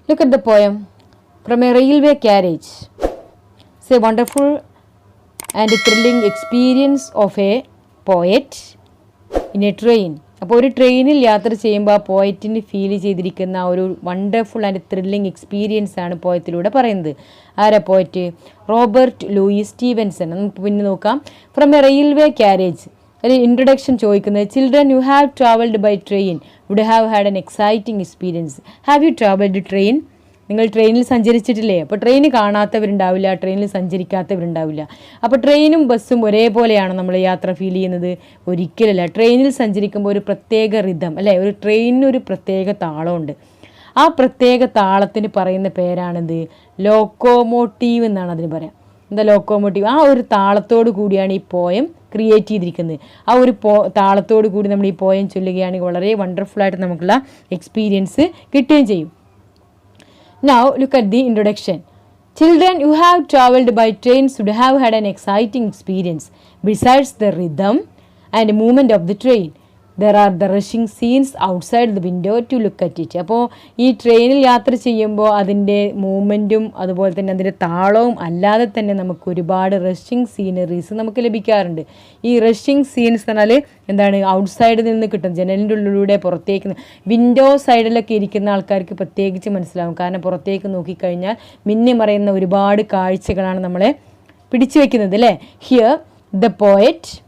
Look at the poem. From a railway carriage. It's a wonderful and thrilling experience of a poet in a train. അപ്പോൾ ഒരു ട്രെയിനിൽ യാത്ര ചെയ്യുമ്പോൾ ആ പോയറ്റിന് feel ചെയ്തിരിക്കുന്ന ഒരു വണ്ടർഫുൾ ആൻഡ് ത്രില്ലിംഗ് എക്സ്പീരിയൻസ് ആണ് പോയത്തിലൂടെ പറയുന്നത്. ആരാ പോയറ്റ്? Robert Louis Stephenson. നമുക്ക് പിന്നെ നോക്കാം. From a railway carriage. ഒരു ഇൻട്രൊഡക്ഷൻ ചോദിക്കുന്നത്, children you have travelled by train would have had an exciting experience. Have you travelled train? നിങ്ങൾ ട്രെയിനിൽ സഞ്ചരിച്ചിട്ടില്ലേ? അപ്പോൾ ട്രെയിൻ കാണാത്തവരുണ്ടാവില്ല, ട്രെയിനിൽ സഞ്ചരിക്കാത്തവരുണ്ടാവില്ല. അപ്പോൾ ട്രെയിനും ബസ്സും ഒരേപോലെയാണ് നമ്മൾ യാത്ര ഫീൽ ചെയ്യുന്നത്? ഒരിക്കലല്ല. ട്രെയിനിൽ സഞ്ചരിക്കുമ്പോൾ ഒരു പ്രത്യേക റിതം അല്ലേ, ഒരു ട്രെയിനിന് ഒരു പ്രത്യേക താളമുണ്ട്. ആ പ്രത്യേക താളത്തിന് പറയുന്ന പേരാണിത് ലോക്കോമോട്ടീവ് എന്നാണ് അതിന് പറയാം. എന്താ ലോക്കോമോട്ടീവ്? ആ ഒരു താളത്തോടു കൂടിയാണ് ഈ പോയം ക്രിയേറ്റ് ചെയ്തിരിക്കുന്നത്. ആ ഒരു താളത്തോടു കൂടി നമ്മൾ ഈ പോയം ചൊല്ലുകയാണെങ്കിൽ വളരെ വണ്ടർഫുള്ളായിട്ട് നമുക്കുള്ള എക്സ്പീരിയൻസ് കിട്ടുകയും ചെയ്യും. Now look at the introduction. Children who have travelled by train should have had an exciting experience. Besides the rhythm and movement of the train, there are the rushing scenes outside the window to look at it. അപ്പോൾ ഈ ട്രെയിനിൽ യാത്ര ചെയ്യുമ്പോൾ അതിൻ്റെ മൂവ്മെൻറ്റും അതുപോലെ തന്നെ അതിൻ്റെ താളവും അല്ലാതെ തന്നെ നമുക്ക് ഒരുപാട് റഷിങ് സീനറീസ് നമുക്ക് ലഭിക്കാറുണ്ട്. ഈ റഷിങ് സീൻസ് പറഞ്ഞാൽ എന്താണ്? ഔട്ട്സൈഡിൽ നിന്ന് കിട്ടും, ജനലിൻ്റെ ഉള്ളിലൂടെ പുറത്തേക്ക്. വിൻഡോ സൈഡിലൊക്കെ ഇരിക്കുന്ന ആൾക്കാർക്ക് പ്രത്യേകിച്ച് മനസ്സിലാവും. കാരണം പുറത്തേക്ക് നോക്കിക്കഴിഞ്ഞാൽ മിന്നി മറയുന്ന ഒരുപാട് കാഴ്ചകളാണ് നമ്മളെ പിടിച്ചു വയ്ക്കുന്നത് അല്ലേ. ഹിയർ ദ പോയറ്റ്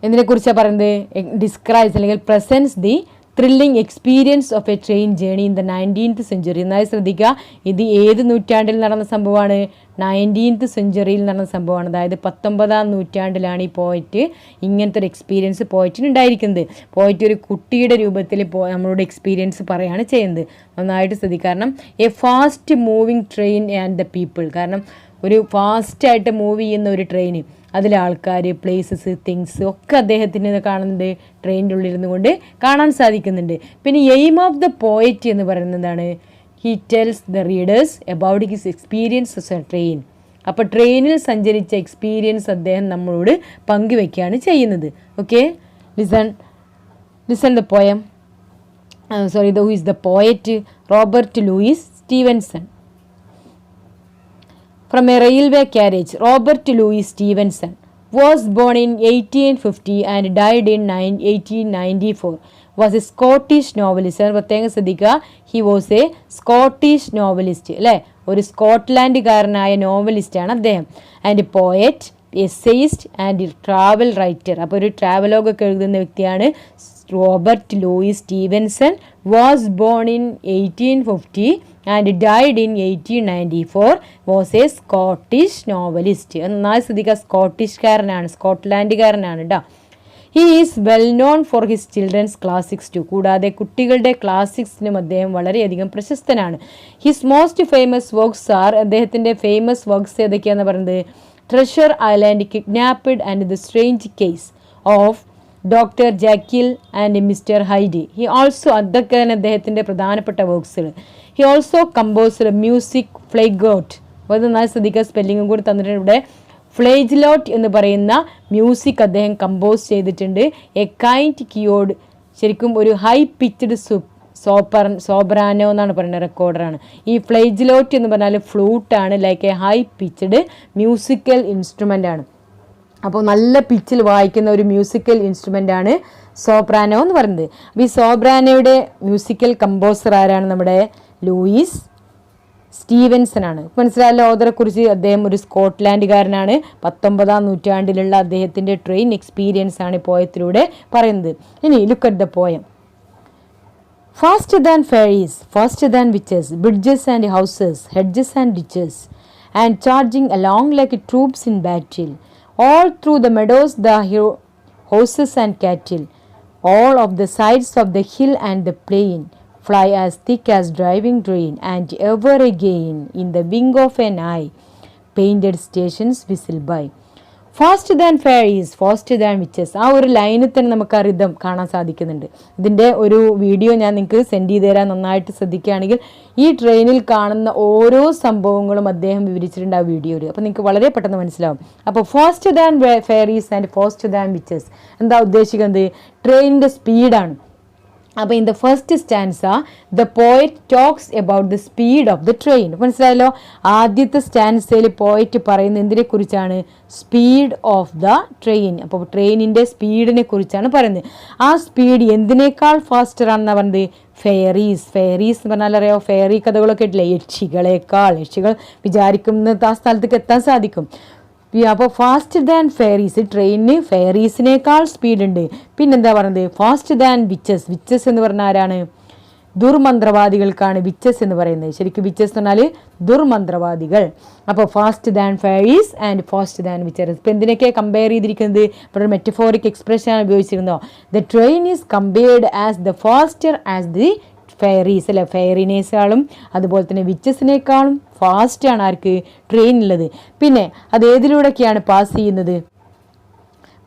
എന്തിനെക്കുറിച്ചാണ് പറയുന്നത്? ഡിസ്ക്രൈബ്സ് അല്ലെങ്കിൽ presents the thrilling experience of a train journey in the 19th century. എന്നായി ശ്രദ്ധിക്കുക, ഇത് ഏത് നൂറ്റാണ്ടിൽ നടന്ന സംഭവമാണ്? 19th സെഞ്ച്വറിയിൽ നടന്ന സംഭവമാണ്. അതായത് 19ാം നൂറ്റാണ്ടിലാണ് ഈ പോയറ്റ് ഇങ്ങനത്തെ ഒരു എക്സ്പീരിയൻസ് പോയറ്റിന് ഉണ്ടായിരിക്കുന്നത്. പോയറ്റ് ഒരു കുട്ടിയുടെ രൂപത്തിൽ നമ്മളോട് എക്സ്പീരിയൻസ് പറയുകയാണ് ചെയ്യുന്നത്. നന്നായിട്ട് ശ്രദ്ധിക്കുക. കാരണം A fast moving train and the people. കാരണം ഒരു ഫാസ്റ്റായിട്ട് മൂവ് ചെയ്യുന്ന ഒരു ട്രെയിന്, അതിലെ ആൾക്കാർ, പ്ലേസസ്, തിങ്സ് ഒക്കെ അദ്ദേഹത്തിന് കാണുന്നുണ്ട്, ട്രെയിനിൻ്റെ ഉള്ളിരുന്നു കൊണ്ട് കാണാൻ സാധിക്കുന്നുണ്ട്. പിന്നെ എയിം ഓഫ് ദ പോയറ്റ് എന്ന് പറയുന്നതാണ് he tells the readers about his experience as a train. അപ്പോൾ ട്രെയിനിൽ സഞ്ചരിച്ച എക്സ്പീരിയൻസ് അദ്ദേഹം നമ്മളോട് പങ്കുവെക്കുകയാണ് ചെയ്യുന്നത്. Okay, listen the poem. Who is the poet? Robert Louis Stevenson. From a railway carriage. Robert Louis Stevenson was born in 1850 and died in 1894. Was a Scottish novelist. പ്രത്യേകം ശ്രദ്ധിക്കുക, he was a Scottish novelist അല്ലേ, ഒരു സ്കോട്ട്ലാൻഡുകാരനായ നോവലിസ്റ്റാണ് അദ്ദേഹം. And poet, essayist and travel writer. അപ്പോൾ ഒരു ട്രാവലോഗൊക്കെ എഴുതുന്ന വ്യക്തിയാണ് Robert Louis Stevenson. Was born in 1850 and died in 1894. Was a Scottish novelist. നന്നായി ശ്രദ്ധിക്കുക, സ്കോട്ടിഷ്കാരനാണ്, സ്കോട്ട്ലാൻഡുകാരനാണ് കേട്ടോ. He is well known for his children's classics too. കൂടാതെ കുട്ടികളുടെ ക്ലാസിക്സിനും അദ്ദേഹം വളരെയധികം പ്രശസ്തനാണ്. His most famous works are, അദ്ദേഹത്തിൻ്റെ ഫേമസ് വർക്ക്സ് ഏതൊക്കെയാണെന്ന് പറയുന്നത്? Treasure island, kidnapped and the strange case of doctor ജാക്കിൽ and mister Hyde. He also, അതൊക്കെയാണ് അദ്ദേഹത്തിൻ്റെ പ്രധാനപ്പെട്ട വർക്ക്സുകൾ. He also composed music flageolet. അത് നന്നായി ശ്രദ്ധിക്കുക, സ്പെല്ലിങ്ങും കൂടി തന്നിട്ടുണ്ട് ഇവിടെ. ഫ്ലേജ്ലോട്ട് എന്ന് പറയുന്ന മ്യൂസിക് അദ്ദേഹം കമ്പോസ് ചെയ്തിട്ടുണ്ട്. എ കൈൻഡ് കിയോഡ്, ശരിക്കും ഒരു ഹൈ പിച്ച്ഡ് സോബ്രാനോ എന്നാണ് പറയുന്നത്, റെക്കോർഡറാണ്. ഈ ഫ്ലേജ്ലോട്ട് എന്ന് പറഞ്ഞാൽ ഫ്ലൂട്ടാണ്, like a high pitched musical instrument ആണ്. അപ്പോൾ നല്ല പിച്ചിൽ വായിക്കുന്ന ഒരു മ്യൂസിക്കൽ ഇൻസ്ട്രുമെൻ്റ് ആണ് സോപ്രാനോ എന്ന് പറയുന്നത്. അപ്പോൾ ഈ സോപ്രാനോയുടെ മ്യൂസിക്കൽ കമ്പോസർ ആരാണ്? നമ്മുടെ ലൂയിസ് സ്റ്റീവൻസൺ ആണ്. മനസ്സിലായല്ലോ ഓതറെ കുറിച്ച്. അദ്ദേഹം ഒരു സ്കോട്ട്ലാൻഡുകാരനാണ്. 19ാം നൂറ്റാണ്ടിലുള്ള അദ്ദേഹത്തിൻ്റെ ട്രെയിൻ എക്സ്പീരിയൻസ് ആണ് പോയത്തിലൂടെ പറയുന്നത്. ഇനി look at the poem. Faster than ferries, faster than witches, bridges and houses, hedges and ditches, and charging along like troops in battle. All through the meadows the horses and cattle, all of the sides of the hill and the plain, fly as thick as driving rain, and ever again in the wing of an eye, painted stations whistle by. Fast than fairies, fast than witches. ആ ഒരു ലൈനിൽ തന്നെ നമുക്ക് ആ rhythm കാണാൻ സാധിക്കുന്നുണ്ട്. ഇതിൻ്റെ ഒരു വീഡിയോ ഞാൻ നിങ്ങൾക്ക് സെൻഡ് ചെയ്ത് തരാൻ. നന്നായിട്ട് ശ്രദ്ധിക്കുകയാണെങ്കിൽ ഈ ട്രെയിനിൽ കാണുന്ന ഓരോ സംഭവങ്ങളും അദ്ദേഹം വിവരിച്ചിട്ടുണ്ട് ആ വീഡിയോയിൽ. അപ്പോൾ നിങ്ങൾക്ക് വളരെ പെട്ടെന്ന് മനസ്സിലാവും. അപ്പോൾ fast than fairies and fast than witches എന്താ ഉദ്ദേശിക്കുന്നത്? ട്രെയിനിൻ്റെ സ്പീഡാണ്. അപ്പോൾ in the first stanza the poet talks about the speed of the train. മനസ്സിലായല്ലോ, ആദ്യത്തെ സ്റ്റാൻസയിൽ പോയറ്റ് പറയുന്നത് എന്തിനെ കുറിച്ചാണ്? Speed of the train. അപ്പോൾ ട്രെയിനിൻ്റെ സ്പീഡിനെ കുറിച്ചാണ് പറയുന്നത്. ആ സ്പീഡ് എന്തിനേക്കാൾ ഫാസ്റ്റർ ആണെന്നാണ് പറയുന്നത്? ഫെയറീസ്. ഫെയറീസ് എന്ന് പറഞ്ഞാൽ അറിയാമോ, ഫെയറി കഥകളൊക്കെ ഇട്ടില്ലേ, യക്ഷികൾ വിചാരിക്കുന്ന ആ സ്ഥലത്തേക്ക് എത്താൻ സാധിക്കും. അപ്പോൾ ഫാസ്റ്റ് ദാൻ ഫെയറീസ്, ട്രെയിനിന് ഫെയറീസിനേക്കാൾ സ്പീഡ് ഉണ്ട്. പിന്നെന്താ പറയുന്നത്? Fast than witches. വിച്ചസ് എന്ന് പറഞ്ഞാൽ ആരാണ്? ദുർമന്ത്രവാദികൾക്കാണ് വിച്ചസ് എന്ന് പറയുന്നത്. ശരിക്കും വിച്ചസ് എന്ന് പറഞ്ഞാൽ ദുർമന്ത്രവാദികൾ. അപ്പോൾ fast than fairies and fast than witches. ഇപ്പം എന്തിനൊക്കെ കമ്പയർ ചെയ്തിരിക്കുന്നത്? ഇപ്പോൾ ഒരു മെറ്റഫോറിക് എക്സ്പ്രഷൻ ഉപയോഗിച്ചിരുന്നോ? The train is compared as the faster as the fairies അല്ലെ, ഫെയറിനേക്കാളും അതുപോലെ തന്നെ വിച്ചസിനേക്കാളും ഫാസ്റ്റാണ് ആർക്ക്? ട്രെയിനുള്ളത്. പിന്നെ അത് ഏതിലൂടെയൊക്കെയാണ് പാസ് ചെയ്യുന്നത്?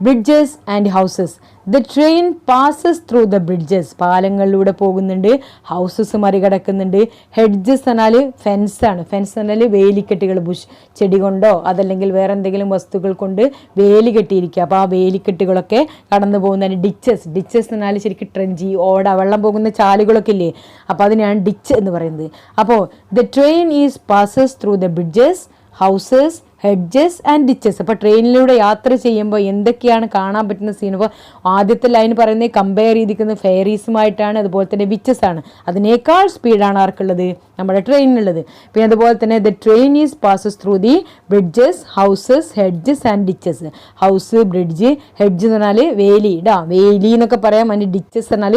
Bridges and houses. The train passes through the bridges. പാലങ്ങളിലൂടെ പോകുന്നുണ്ട്, ഹൗസസ് മറികടക്കുന്നുണ്ട്. ഹെഡ്ജസ് എന്നാൽ ഫെൻസാണ്. ഫെൻസ് എന്നാൽ വേലിക്കെട്ടുകൾ, ബുഷ് ചെടി കൊണ്ടോ അതല്ലെങ്കിൽ വേറെ എന്തെങ്കിലും വസ്തുക്കൾ കൊണ്ട് വേലി കെട്ടിയിരിക്കുക. അപ്പോൾ ആ വേലിക്കെട്ടുകളൊക്കെ കടന്നു പോകുന്നതിന് ഡിച്ചസ്. ഡിച്ചസ് എന്നാൽ ശരിക്കും ട്രെഞ്ചി, ഓട, വെള്ളം പോകുന്ന ചാലുകളൊക്കെ ഇല്ലേ, അപ്പോൾ അതിനാണ് ഡിച്ച് എന്ന് പറയുന്നത്. അപ്പോൾ the train is passes through the bridges, houses, hedges and ditches. അപ്പോൾ ട്രെയിനിലൂടെ യാത്ര ചെയ്യുമ്പോൾ എന്തൊക്കെയാണ് കാണാൻ പറ്റുന്ന സീൻ? അപ്പോൾ ആദ്യത്തെ ലൈൻ പറയുന്നത് കമ്പയർ ചെയ്തിരിക്കുന്നത് ഫെയറീസുമായിട്ടാണ്, അതുപോലെ തന്നെ വിച്ചസ് ആണ്. അതിനേക്കാൾ സ്പീഡാണ് ആർക്കുള്ളത്? നമ്മുടെ ട്രെയിനിനുള്ളത്. പിന്നെ അതുപോലെ തന്നെ the train is passes through the bridges, houses, hedges and ditches. House, bridge, hedge എന്ന് പറഞ്ഞാൽ വേലി, വേലി എന്നൊക്കെ പറയാം. അതിന് ഡിച്ചസ് പറഞ്ഞാൽ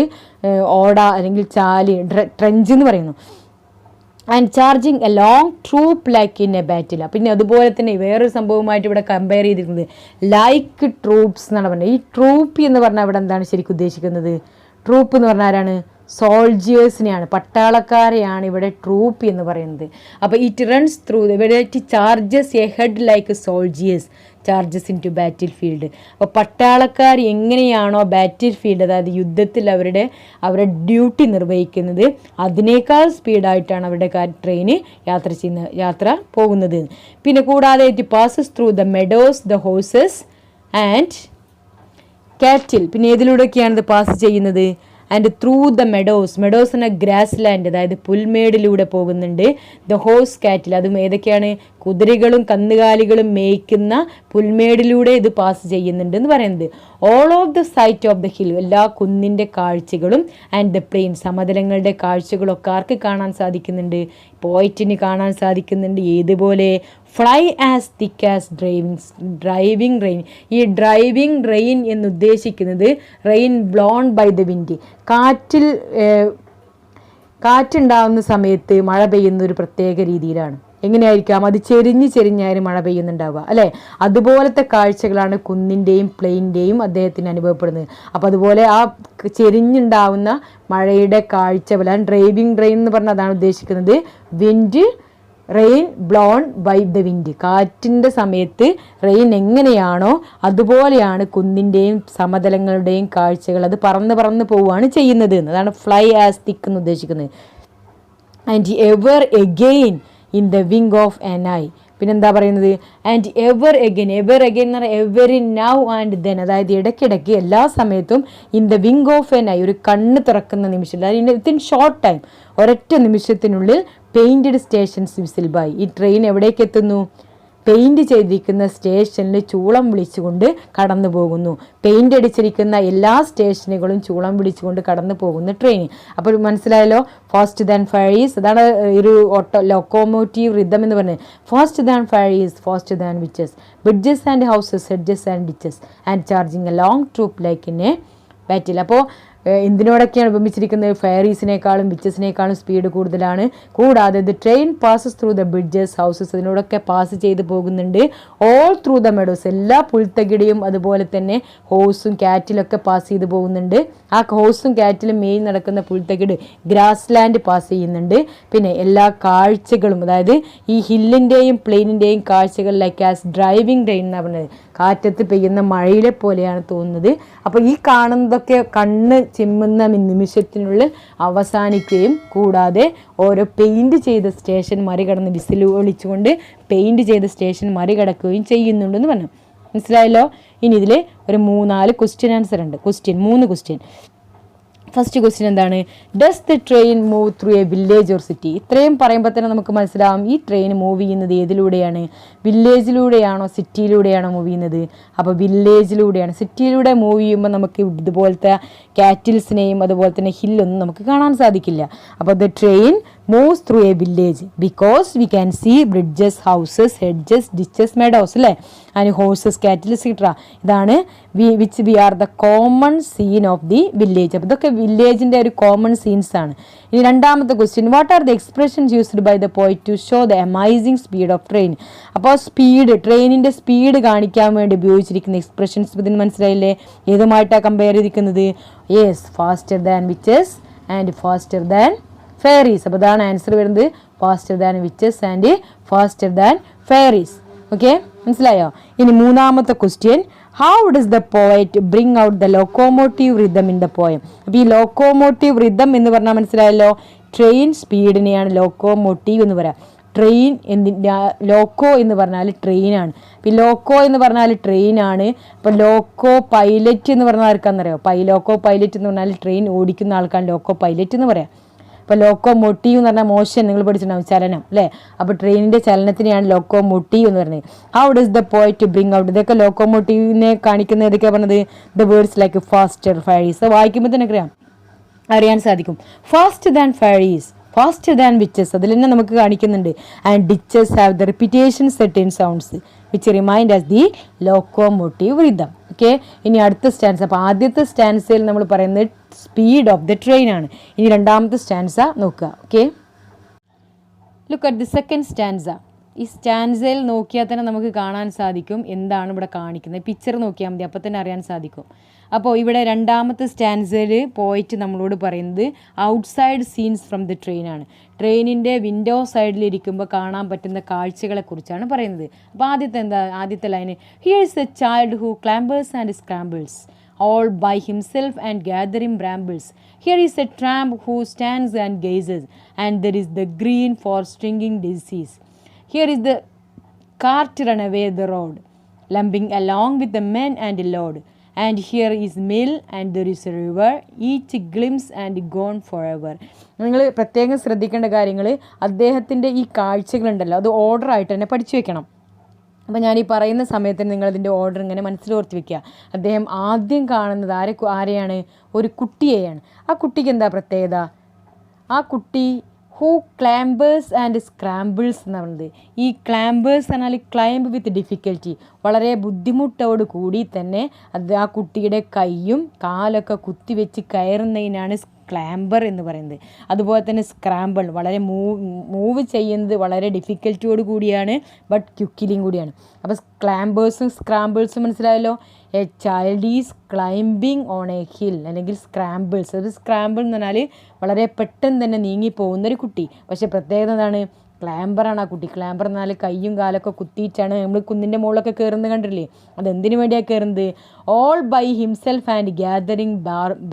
ഓട അല്ലെങ്കിൽ ചാല്, ട്രെഞ്ച് എന്ന് പറയുന്നു. And charging a long troop like in a battle. പിന്നെ അതുപോലെ തന്നെ വേറൊരു സംഭവമായിട്ട് ഇവിടെ കമ്പയർ ചെയ്തിരിക്കുന്നത് ലൈക്ക് ട്രൂപ്സ് എന്നാണ് പറഞ്ഞത്. ഈ ട്രൂപ്പ് എന്ന് പറഞ്ഞാൽ ഇവിടെ എന്താണ് ശരിക്കും ഉദ്ദേശിക്കുന്നത്? ട്രൂപ്പ് എന്ന് പറഞ്ഞാൽ ആരാണ്? സോൾജിയേഴ്സിനെയാണ്, പട്ടാളക്കാരെയാണ് ഇവിടെ ട്രൂപ്പ് എന്ന് പറയുന്നത്. അപ്പോൾ ഇറ്റ് റൺസ് ത്രൂ ഇവിടെ charges ahead like soldiers charges into battlefield. അപ്പോൾ പട്ടാളക്കാർ എങ്ങനെയാണോ ബാറ്റിൽ ഫീൽഡ്, അതായത് യുദ്ധത്തിൽ അവരുടെ ഡ്യൂട്ടി നിർവഹിക്കുന്നത്, അതിനേക്കാൾ സ്പീഡായിട്ടാണ് അവരുടെ ട്രെയിന് യാത്ര പോകുന്നത്. പിന്നെ കൂടാതെ it passes through the meadows, the horses and കാറ്റിൽ. പിന്നെ ഏതിലൂടെയൊക്കെയാണ് ഇത് പാസ് ചെയ്യുന്നത്? And through the meadows. Meadows എന്ന ഗ്രാസ് ലാൻഡ്, അതായത് പുൽമേടിലൂടെ പോകുന്നുണ്ട്. ദ ഹോഴ്സ്, കാറ്റിൽ. അതും ഏതൊക്കെയാണ്? കുതിരകളും കന്നുകാലികളും മേയ്ക്കുന്ന പുൽമേടിലൂടെ ഇത് പാസ് ചെയ്യുന്നുണ്ട് എന്ന് പറയുന്നത്. All of the sight of the hill, എല്ലാ കുന്നിൻ്റെ കാഴ്ചകളും, ആൻഡ് ദ പ്ലെയിൻ, സമതലങ്ങളുടെ കാഴ്ചകളൊക്കെ ആർക്ക് കാണാൻ സാധിക്കുന്നുണ്ട്? പോയിറ്റിന് കാണാൻ സാധിക്കുന്നുണ്ട്. ഏതുപോലെ? Fly as thick as driving rain. ഈ ഡ്രൈവിംഗ് റെയിൻ എന്ന് ഉദ്ദേശിക്കുന്നത് rain blown by the wind. കാറ്റുണ്ടാവുന്ന സമയത്ത് മഴ പെയ്യുന്ന ഒരു പ്രത്യേക രീതിയിലാണ്. എങ്ങനെയായിരിക്കാം? അത് ചെരിഞ്ഞായിരുന്നു മഴ പെയ്യുന്നുണ്ടാവുക അല്ലേ? അതുപോലത്തെ കാഴ്ചകളാണ് കുന്നിൻ്റെയും പ്ലെയിൻ്റെയും അദ്ദേഹത്തിന് അനുഭവപ്പെടുന്നത്. അപ്പോൾ അതുപോലെ ആ ചെരിഞ്ഞുണ്ടാവുന്ന മഴയുടെ കാഴ്ച പോലെ ഡ്രൈവിംഗ് റെയിൻ എന്ന് പറഞ്ഞാൽ അതാണ് ഉദ്ദേശിക്കുന്നത്. Wind, rain blown by the wind. കാറ്റിൻ്റെ സമയത്ത് റെയിൻ എങ്ങനെയാണോ അതുപോലെയാണ് കുന്നിൻ്റെയും സമതലങ്ങളുടെയും കാഴ്ചകൾ. അത് പറന്ന് പോവുകയാണ് ചെയ്യുന്നത്. അതാണ് ഫ്ലൈ ആസ് തിക്ക് എന്ന് ഉദ്ദേശിക്കുന്നത്. And ever again in the wing of an I. പിന്നെന്താ പറയുന്നത്? ആൻഡ് എവർ എഗെയിൻ എന്ന് പറഞ്ഞാൽ എവറി നൗ ആൻഡ് ദെൻ, അതായത് ഇടയ്ക്കിടയ്ക്ക് എല്ലാ സമയത്തും in the wing of N I, ഒരു കണ്ണ് തുറക്കുന്ന നിമിഷം, അതായത് വിത്തിൻ ഷോർട്ട് ടൈം, ഒരൊറ്റ നിമിഷത്തിനുള്ളിൽ പെയിൻറ്റഡ് സ്റ്റേഷൻസ് വിസിൽ ബൈ. ഈ ട്രെയിൻ എവിടേക്ക് എത്തുന്നു? പെയിൻറ് ചെയ്തിരിക്കുന്ന സ്റ്റേഷനിൽ ചൂളം വിളിച്ചുകൊണ്ട് കടന്നു പോകുന്നു. പെയിൻ്റ് അടിച്ചിരിക്കുന്ന എല്ലാ സ്റ്റേഷനുകളും ചൂളം വിളിച്ചുകൊണ്ട് കടന്നു പോകുന്ന ട്രെയിൻ. അപ്പോൾ മനസ്സിലായല്ലോ, ഫാസ്റ്റ് ദാൻ ഫെയറീസ്. അതാണ് ഒരു ലോക്കോമോട്ടീവ് റിതം എന്ന് പറഞ്ഞത്. Fast than fairies, fast than witches, bridges and houses, hedges and ditches, and charging a long troop like in a battle. അപ്പോൾ എന്തിനോടൊക്കെയാണ് ഉപമിച്ചിരിക്കുന്നത്? ഫെയറീസിനേക്കാളും വിച്ചസിനേക്കാളും സ്പീഡ് കൂടുതലാണ്. കൂടാതെ the train passes through the bridges, houses, ഇതിനോടൊക്കെ പാസ് ചെയ്ത് പോകുന്നുണ്ട്. ഓൾ ത്രൂ ദ മെഡോസ്, എല്ലാ പുൽത്തകിടിയും അതുപോലെ തന്നെ ഹോഴ്സും കാറ്റിലൊക്കെ പാസ് ചെയ്ത് പോകുന്നുണ്ട്. ആ ഹോഴ്സും കാറ്റിലും മെയിൻ നടക്കുന്ന പുൽത്തകിട് ഗ്രാസ് ലാൻഡ് പാസ് ചെയ്യുന്നുണ്ട്. പിന്നെ എല്ലാ കാഴ്ചകളും, അതായത് ഈ ഹില്ലിൻ്റെയും പ്ലെയിനിൻ്റെയും കാഴ്ചകൾ ലൈക്ക് ആസ് ഡ്രൈവിംഗ് റെയിൻ എന്നാണ് പറഞ്ഞത്. കാറ്റത്ത് പെയ്യുന്ന മഴയിലെ പോലെയാണ് തോന്നുന്നത്. അപ്പോൾ ഈ കാണുന്നതൊക്കെ കണ്ണ് ചിമ്മുന്ന നിമിഷത്തിനുള്ളിൽ അവസാനിക്കുകയും കൂടാതെ ഓരോ പെയിൻറ് ചെയ്ത സ്റ്റേഷൻ മറികടന്ന് വിസിൽ ഒളിച്ചുകൊണ്ട് പെയിൻറ് ചെയ്ത സ്റ്റേഷൻ മറികടക്കുകയും ചെയ്യുന്നുണ്ടെന്ന് പറഞ്ഞു. മനസ്സിലായല്ലോ? ഇനി ഇതിൽ ഒരു 3-4 ക്വസ്റ്റ്യൻ ആൻസർ ഉണ്ട്. 3 ക്വസ്റ്റ്യൻ. ഫസ്റ്റ് ക്വസ്റ്റ്യൻ എന്താണ്? Does the train move through a village or city? ഇത്രയും പറയുമ്പോൾ തന്നെ നമുക്ക് മനസ്സിലാവും ഈ ട്രെയിൻ മൂവ് ചെയ്യുന്നത് ഏതിലൂടെയാണ്? വില്ലേജിലൂടെയാണോ സിറ്റിയിലൂടെയാണോ മൂവ് ചെയ്യുന്നത്? അപ്പോൾ വില്ലേജിലൂടെയാണ്. സിറ്റിയിലൂടെ മൂവ് ചെയ്യുമ്പോൾ നമുക്ക് ഇതുപോലത്തെ കാറ്റിൽസിനെയും അതുപോലെ തന്നെ ഹില്ലൊന്നും നമുക്ക് കാണാൻ സാധിക്കില്ല. അപ്പോൾ the train moves through a village because we can see bridges, houses, hedges, ditches, meadows അല്ലേ, ആൻഡ് ഹോഴ്സസ്, കാറ്റിൽ എക്സെട്ര. ഇതാണ് which we are the common scene of the village. അപ്പോൾ ഇതൊക്കെ വില്ലേജിൻ്റെ ഒരു കോമൺ സീൻസ് ആണ്. ഇനി രണ്ടാമത്തെ question, what are the expressions used by the poet to show the amazing speed of train? അപ്പോൾ ട്രെയിനിൻ്റെ സ്പീഡ് കാണിക്കാൻ വേണ്ടി ഉപയോഗിച്ചിരിക്കുന്ന എക്സ്പ്രഷൻസ് ഇതിന് മനസ്സിലായില്ലേ? ഏതുമായിട്ടാണ് കമ്പയർ ചെയ്തിരിക്കുന്നത്? Yes, faster than witches and faster than fairies. അപ്പോൾ അതാണ് ആൻസർ വരുന്നത്, faster than witches and faster than fairies. Okay, മനസ്സിലായോ? ഇനി മൂന്നാമത്തെ question, how does the poet bring out the locomotive rhythm in the poem? അപ്പോൾ ഈ locomotive rhythm എന്ന് പറഞ്ഞാൽ മനസ്സിലായല്ലോ, ട്രെയിൻ സ്പീഡിനെയാണ് ലോക്കോമോട്ടീവ് എന്ന് പറയാം. ട്രെയിൻ ലോക്കോ എന്ന് പറഞ്ഞാൽ ട്രെയിനാണ്. അപ്പോൾ ലോക്കോ എന്ന് പറഞ്ഞാൽ ട്രെയിനാണ്. അപ്പോൾ ലോക്കോ പൈലറ്റ് എന്ന് പറഞ്ഞാൽ ആർക്കാണെന്നറിയോ? ലോക്കോ പൈലറ്റ് എന്ന് പറഞ്ഞാൽ ട്രെയിൻ ഓടിക്കുന്ന ആൾക്കാണ് ലോക്കോ പൈലറ്റ് എന്ന് പറയാം. അപ്പോൾ ലോക്കോ മോട്ടീവ് എന്ന് പറഞ്ഞാൽ മോഷൻ നിങ്ങൾ പഠിച്ചിട്ടുണ്ടാവും, ചലനം അല്ലേ. അപ്പോൾ ട്രെയിനിൻ്റെ ചലനത്തിനെയാണ് ലോക്കോ മോട്ടീവ് എന്ന് പറയുന്നത്. How does the poet bring out? ഇതൊക്കെ ലോക്കോ മോട്ടീവിനെ കാണിക്കുന്ന ഏതൊക്കെയാണ് പറഞ്ഞത്? The words like faster, fairies. വായിക്കുമ്പോൾ തന്നെ അറിയാൻ സാധിക്കും. Fast than fairies, faster than witches, അതിൽ തന്നെ നമുക്ക് കാണിക്കുന്നുണ്ട്. And ditches have the repetition set in sounds which remind us the locomotive rhythm. Okay, ഇനി അടുത്ത സ്റ്റാൻസ. അപ്പോൾ ആദ്യത്തെ സ്റ്റാൻസയിൽ നമ്മൾ പറയുന്നത് സ്പീഡ് ഓഫ് ദ ട്രെയിൻ ആണ്. ഇനി രണ്ടാമത്തെ സ്റ്റാൻസ നോക്കുക. Okay, look at the second stanza. ഈ സ്റ്റാൻസയിൽ നോക്കിയാൽ തന്നെ നമുക്ക് കാണാൻ സാധിക്കും എന്താണ് ഇവിടെ കാണിക്കുന്നത്. പിക്ചർ നോക്കിയാൽ മതി, അപ്പോൾ തന്നെ അറിയാൻ സാധിക്കും. അപ്പോൾ ഇവിടെ രണ്ടാമത്തെ സ്റ്റാൻസയിൽ പോയിട്ട് നമ്മളോട് പറയുന്നത് outside scenes from the train ആണ്. ട്രെയിനിൻ്റെ വിൻഡോ സൈഡിലിരിക്കുമ്പോൾ കാണാൻ പറ്റുന്ന കാഴ്ചകളെക്കുറിച്ചാണ് പറയുന്നത്. അപ്പോൾ ആദ്യത്തെ line, here is A child who climbers and സ്ക്രാമ്പിൾസ് all by himself and gathering brambles. Here is a tramp who stands and gazes, and there is the green for stringing daisies. Here is the cart run away the road, lumbering along with the men and load. And here is mill and there is a river, each glimpse and gone forever. നിങ്ങൾ പ്രത്യേകം ശ്രദ്ധിക്കേണ്ട കാര്യങ്ങൾ, അദ്ദേഹത്തിൻ്റെ ഈ കാഴ്ചകളുണ്ടല്ലോ അത് order ആയിട്ട് തന്നെ പഠിച്ചു വെക്കണം. അപ്പോൾ ഞാൻ ഈ പറയുന്ന സമയത്ത് നിങ്ങളതിൻ്റെ ഓർഡർ ഇങ്ങനെ മനസ്സിലോർത്ത് വെക്കുക. അദ്ദേഹം ആദ്യം കാണുന്നത് ആരെയാണ്? ഒരു കുട്ടിയെയാണ്. ആ കുട്ടിക്ക് എന്താ പ്രത്യേകത? ആ കുട്ടി ഹൂ ക്ലൈംബേഴ്സ് ആൻഡ് സ്ക്രാമ്പിൾസ് എന്ന് പറയുന്നത്. ഈ ക്ലൈംബേഴ്സ് എന്നാൽ ക്ലൈംബ് വിത്ത് ഡിഫിക്കൽറ്റി, വളരെ ബുദ്ധിമുട്ടോട് കൂടി തന്നെ ആ കുട്ടിയുടെ കൈയും കാലൊക്കെ കുത്തിവെച്ച് കയറുന്നതിനാണ് ക്ലാംബർ എന്ന് പറയുന്നത്. അതുപോലെ തന്നെ സ്ക്രാമ്പിൾ, വളരെ മൂവ് ചെയ്യുന്നത് വളരെ ഡിഫിക്കൽറ്റിയോട് കൂടിയാണ്, ബട്ട് ക്വിക്കിലിയും കൂടിയാണ്. അപ്പോൾ ക്ലാംബേഴ്സും സ്ക്രാമ്പിൾസും മനസ്സിലായല്ലോ. A child is climbing on A hill, അല്ലെങ്കിൽ സ്ക്രാമ്പിൾസ്. അത് സ്ക്രാമ്പിൾ എന്ന് പറഞ്ഞാൽ വളരെ പെട്ടെന്ന് തന്നെ നീങ്ങിപ്പോകുന്നൊരു കുട്ടി. പക്ഷേ പ്രത്യേകത എന്താണ്? ക്ലാംബറാണ് ആ കുട്ടി. ക്ലാംബർ എന്നാൽ കയ്യും കാലൊക്കെ കുത്തിയിട്ടാണ് നമ്മൾ കുന്നിൻ്റെ മുകളിലൊക്കെ കയറുന്നത് കണ്ടില്ലേ? അതെന്തിനു വേണ്ടിയാണ് കയറുന്നത്? All by himself and gathering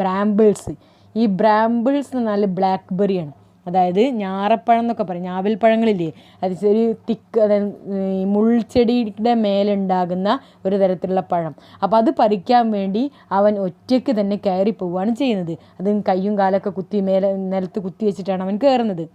brambles. ഈ ബ്രാമ്പിൾസ് എന്ന് പറഞ്ഞാൽ ബ്ലാക്ക്ബെറിയാണ്. അതായത് ഞാറപ്പഴം എന്നൊക്കെ പറയും, ഞാവൽപ്പഴങ്ങളില്ലേ, അത് ഒരു തിക്ക്, അതായത് മുൾച്ചെടിയുടെ മേലുണ്ടാകുന്ന ഒരു തരത്തിലുള്ള പഴം. അപ്പോൾ അത് പറിക്കാൻ വേണ്ടി അവൻ ഒറ്റയ്ക്ക് തന്നെ കയറി പോവുകയാണ് ചെയ്യുന്നത്. അത് കയ്യും കാലൊക്കെ നിലത്ത് കുത്തി വെച്ചിട്ടാണ് അവൻ കയറുന്നത്.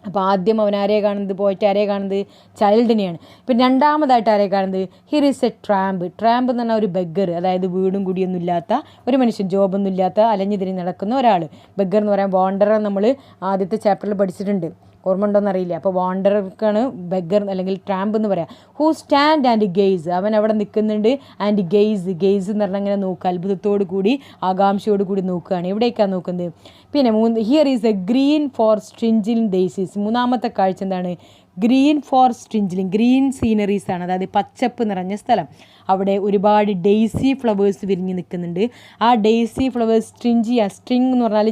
അപ്പോൾ ആദ്യം അവൻ ആരെയാണ് കാണുന്നത്? പോയിട്ട് ആരെയാണ് കാണുന്നത്? ചൈൽഡിനെയാണ്. പിന്നെ രണ്ടാമതായിട്ട് ആരെയാണ് കാണുന്നത്? Here is A tramp. Tramp എന്ന് പറഞ്ഞാൽ ഒരു ബെഗ്ഗർ, അതായത് വീടും കുടിയൊന്നും ഇല്ലാത്ത ഒരു മനുഷ്യൻ, ജോബൊന്നും ഇല്ലാത്ത അലഞ്ഞു തിരിഞ്ഞ് നടക്കുന്ന ഒരാൾ. ബെഗ്ഗർ എന്ന് പറയാൻ വാണ്ടറർ നമ്മൾ ആദ്യത്തെ ചാപ്റ്ററിൽ പഠിച്ചിട്ടുണ്ട്, ഓർമ്മ ഉണ്ടോയെന്നറിയില്ല. അപ്പോൾ വാണ്ടർക്കാണ് ബെഗ്ഗർ അല്ലെങ്കിൽ ട്രാമ്പ് എന്ന് പറയാം. ഹൂ സ്റ്റാൻഡ് ആൻഡ് ഗെയ്സ്, അവൻ അവിടെ നിൽക്കുന്നുണ്ട്. ആൻഡ് ഗെയ്സ് എന്ന് പറഞ്ഞാൽ അങ്ങനെ നോക്കുക, അത്ഭുതത്തോടു കൂടി ആകാംക്ഷയോട് കൂടി നോക്കുകയാണ്. എവിടേക്കാണ് നോക്കുന്നത്? പിന്നെ here is a green for stringing daisies. മൂന്നാമത്തെ കാഴ്ച എന്താണ്? Green for stringing, green sceneries ആണ്, അതായത് പച്ചപ്പ് നിറഞ്ഞ സ്ഥലം. അവിടെ ഒരുപാട് ഡെയ്സി ഫ്ലവേഴ്സ് വിരിഞ്ഞ് നിൽക്കുന്നുണ്ട്. ആ ഡെയ്സി ഫ്ലവേഴ്സ് സ്ട്രിങ് എന്ന് പറഞ്ഞാൽ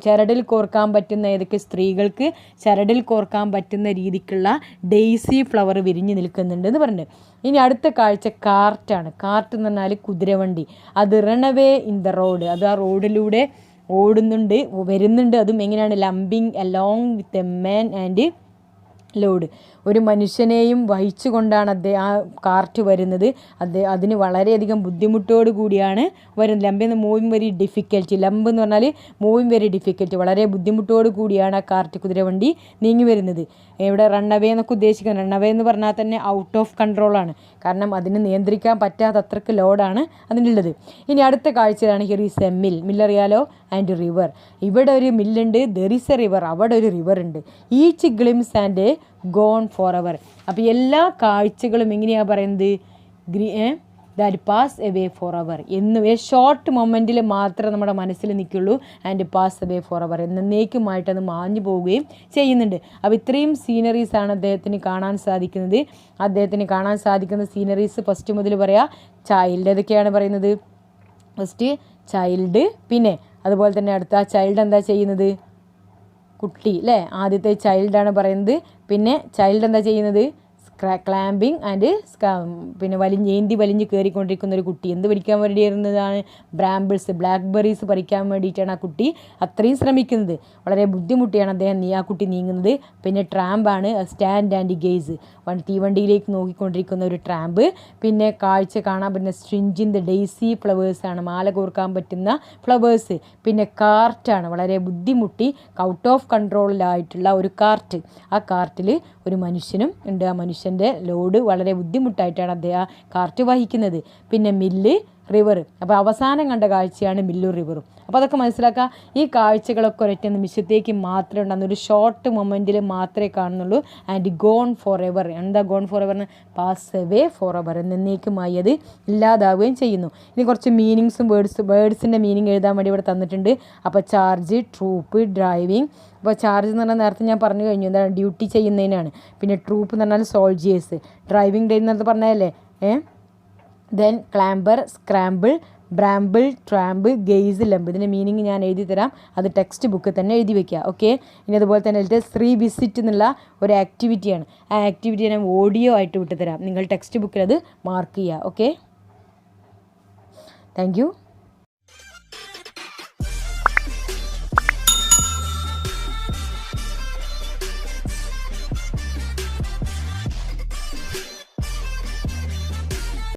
ചരടിൽ കോർക്കാൻ പറ്റുന്ന, ഏതൊക്കെ സ്ത്രീകൾക്ക് ചരടിൽ കോർക്കാൻ പറ്റുന്ന രീതിക്കുള്ള ഡെയ്സി ഫ്ലവർ വിരിഞ്ഞ് നിൽക്കുന്നുണ്ട് എന്ന് പറഞ്ഞു. ഇനി അടുത്ത കാഴ്ച കാർട്ടാണ്. കാർട്ട് എന്ന് പറഞ്ഞാൽ കുതിരവണ്ടി. അത് റൺഅവേ ഇൻ ദ റോഡ്, അത് ആ റോഡിലൂടെ വരുന്നുണ്ട്. അതും എങ്ങനെയാണ്? Lumping along with a man and load. ഒരു മനുഷ്യനെയും വഹിച്ചുകൊണ്ടാണ് ആ കാർട്ട് വരുന്നത്. അതിന് വളരെയധികം ബുദ്ധിമുട്ടോട് കൂടിയാണ് വരുന്നത്. ലംബ് എന്ന് മൂവിങ് വെരി ഡിഫിക്കൽറ്റ്. ലംബ് എന്ന് പറഞ്ഞാൽ മൂവിങ് വെരി ഡിഫിക്കൽറ്റ്, വളരെ ബുദ്ധിമുട്ടോട് കൂടിയാണ് ആ കാർട്ട് കുതിരവണ്ടി നീങ്ങി വരുന്നത്. ഇവിടെ റണ്ണവേ എന്നൊക്കെ ഉദ്ദേശിക്കുന്നത്, റണ്ണവേ എന്ന് പറഞ്ഞാൽ തന്നെ ഔട്ട് ഓഫ് കൺട്രോളാണ്. കാരണം അതിന് നിയന്ത്രിക്കാൻ പറ്റാത്ത അത്രയ്ക്ക് ലോഡാണ് അതിനുള്ളത്. ഇനി അടുത്ത കാഴ്ചയാണ് ഹിയർ ഈസ് എ മിൽ. മില്ലറിയാലോ ആൻഡ് റിവർ. ഇവിടെ ഒരു മില്ലുണ്ട്, ദർ ഈസ് എ റിവർ, അവിടെ ഒരു റിവർ ഉണ്ട്. Each glimpse and gone for ever. അപ്പോൾ എല്ലാ കാഴ്ചകളും എങ്ങനെയാണ് പറയുന്നത്? That pass away for ever എന്ന് ഷോർട്ട് മൊമെൻറ്റിൽ മാത്രമേ നമ്മുടെ മനസ്സിൽ നിൽക്കുള്ളൂ. And pass away for ever എന്നേക്കുമായിട്ട് അത് മാഞ്ഞു പോവുകയും ചെയ്യുന്നുണ്ട്. അപ്പോൾ ഇത്രയും സീനറീസാണ് അദ്ദേഹത്തിന് കാണാൻ സാധിക്കുന്നത്. അദ്ദേഹത്തിന് കാണാൻ സാധിക്കുന്ന സീനറീസ് ഫസ്റ്റ് മുതൽ പറയാം. ചൈൽഡ് ഏതൊക്കെയാണ് പറയുന്നത്? ഫസ്റ്റ് ചൈൽഡ്, പിന്നെ അതുപോലെ തന്നെ അടുത്ത ചൈൽഡ് എന്താ ചെയ്യുന്നത്? കുട്ടി അല്ലേ, ആദ്യത്തെ ചൈൽഡാണ് പറയുന്നത്. പിന്നെ ചൈൽഡ് എന്താ ചെയ്യുന്നത്? ക്ലാമ്പിങ് ആൻഡ് പിന്നെ വലിഞ്ഞ് കയറിക്കൊണ്ടിരിക്കുന്ന ഒരു കുട്ടി. എന്ത് പഠിക്കാൻ വേണ്ടി വരുന്നതാണ്? ബ്രാമ്പിൾസ്, ബ്ലാക്ക്ബെറീസ് പറിക്കാൻ വേണ്ടിയിട്ടാണ് ആ കുട്ടി അത്രയും ശ്രമിക്കുന്നത്. വളരെ ബുദ്ധിമുട്ടിയാണ് ആ കുട്ടി നീങ്ങുന്നത്. പിന്നെ ട്രാമ്പാണ്, സ്റ്റാൻഡ് ആൻഡ് ഗെയ്സ്, തീവണ്ടിയിലേക്ക് നോക്കിക്കൊണ്ടിരിക്കുന്ന ഒരു ട്രാമ്പ്. പിന്നെ കാഴ്ച കാണാൻ പറ്റുന്ന സ്ട്രിഞ്ചിൻ്റെ ഡെയ്സി ഫ്ലവേഴ്സാണ്, മാല കോർക്കാൻ പറ്റുന്ന ഫ്ലവേഴ്സ്. പിന്നെ കാർട്ടാണ്, വളരെ ബുദ്ധിമുട്ടി ഔട്ട് ഓഫ് കൺട്രോളിലായിട്ടുള്ള ഒരു കാർട്ട്. ആ കാർട്ടിൽ ഒരു മനുഷ്യനും ഉണ്ട്. ആ മനുഷ്യൻ്റെ ലോഡ് വളരെ ബുദ്ധിമുട്ടായിട്ടാണ് അദ്ദേഹം കാർട്ട് വഹിക്കുന്നത്. പിന്നെ മില്ല്, റിവർ. അപ്പോൾ അവസാനം കണ്ട കാഴ്ചയാണ് മില്ലും റിവറും. അപ്പോൾ അതൊക്കെ മനസ്സിലാക്കുക. ഈ കാഴ്ചകളൊക്കെ ഒരൊറ്റ നിമിഷത്തേക്ക് മാത്രമേ ഉണ്ടാകുന്ന ഒരു ഷോർട്ട് മൊമെൻറ്റിൽ മാത്രമേ കാണുന്നുള്ളൂ. And gone for ever. എന്താ gone for ever? Pass away for ever, എന്നേക്കുമായി അത് ഇല്ലാതാവുകയും ചെയ്യുന്നു. ഇനി കുറച്ച് മീനിങ്സും വേർഡ്സിൻ്റെ മീനിങ് എഴുതാൻ വേണ്ടി ഇവിടെ തന്നിട്ടുണ്ട്. അപ്പോൾ ചാർജ്, ട്രൂപ്പ്, ഡ്രൈവിങ്. അപ്പോൾ ചാർജ് എന്ന് പറഞ്ഞാൽ നേരത്തെ ഞാൻ പറഞ്ഞു കഴിഞ്ഞു, എന്താണ്? ഡ്യൂട്ടി ചെയ്യുന്നതിനാണ്. പിന്നെ ട്രൂപ്പ് എന്ന് പറഞ്ഞാൽ സോൾജിയേഴ്സ്. ഡ്രൈവിംഗ് ഡേ എന്ന് പറഞ്ഞാലേ then clamber, scramble, bramble, tramp, gaze, lump. ഇതിൻ്റെ മീനിങ് ഞാൻ എഴുതി തരാം, അത് ടെക്സ്റ്റ് ബുക്ക് തന്നെ എഴുതി വെക്കുക. ഓക്കെ. ഇനി അതുപോലെ തന്നെ റീവിസിറ്റ് എന്നുള്ള ഒരു ആക്ടിവിറ്റിയാണ്. ആ ആക്ടിവിറ്റി ഞാൻ ഓഡിയോ ആയിട്ട് വിട്ടു തരാം. നിങ്ങൾ ടെക്സ്റ്റ് ബുക്കിൽ അത് മാർക്ക് ചെയ്യുക. Okay, thank you.